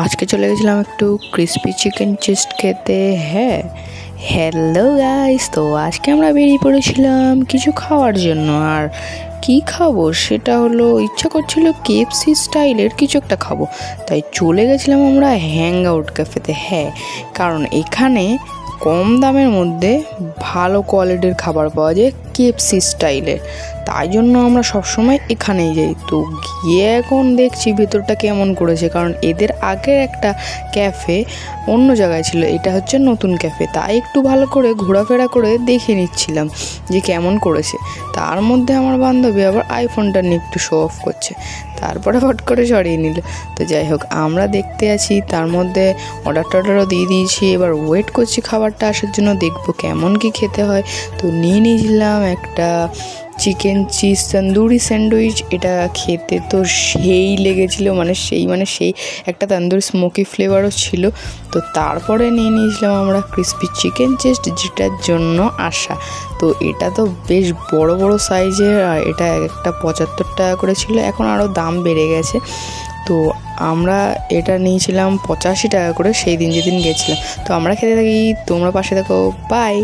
আজকে চলে গেছিলাম একটু ক্রিসপি চিকেন চেস্ট খেতে। হ্যালো গাইস, তো আজকে আমরা বেরিয়ে পড়েছিলাম কিছু খাওয়ার জন্য। আর কি খাবো সেটা হলো, ইচ্ছা করছিল কেএফসি স্টাইলের কিছু একটা খাবো, তাই চলে গেছিলাম আমরা হ্যাং আউট ক্যাফেতে। কারণ এখানে কম দামের মধ্যে ভালো কোয়ালিটির খাবার পাওয়া যায় কেএফসি স্টাইলের, তাই জন্য আমরা সবসময় এখানেই যাই। তো গিয়ে এখন দেখছি ভেতরটা কেমন করেছে, কারণ এদের আগের একটা ক্যাফে অন্য জায়গায় ছিল, এটা হচ্ছে নতুন ক্যাফে, তাই একটু ভালো করে ঘোরাফেরা করে দেখে নিচ্ছিলাম যে কেমন করেছে। তার মধ্যে আমার বান্ধবী আবার আইফোনটা নিয়ে একটু শো অফ করছে, তারপরে হট করে সরিয়ে নিল। তো যাই হোক, আমরা দেখতে আছি, তার মধ্যে অর্ডারও দিয়ে দিয়েছি। এবার ওয়েট করছি খাবারটা আসার জন্য, দেখবো কেমন কি খেতে হয়। তো নিয়ে নিয়েছিলাম একটা চিকেন চিজ তন্দুরি স্যান্ডউইচ। এটা খেতে তো সেই লেগেছিলো, সেই একটা তন্দুরি স্মোকি ফ্লেভারও ছিল। তো তারপরে নিয়ে নিয়েছিলাম আমরা ক্রিসপি চিকেন চেস্ট, যেটার জন্য আসা। তো এটা তো বেশ বড় বড় সাইজের, আর এটা একটা 75 টাকা করে ছিল, এখন আরও দাম বেড়ে গেছে। তো আমরা এটা নিয়েছিলাম 85 টাকা করে সেই দিন যেদিন গেছিলাম। তো আমরা খেতে থাকি, তোমরা পাশে থাকো, বাই।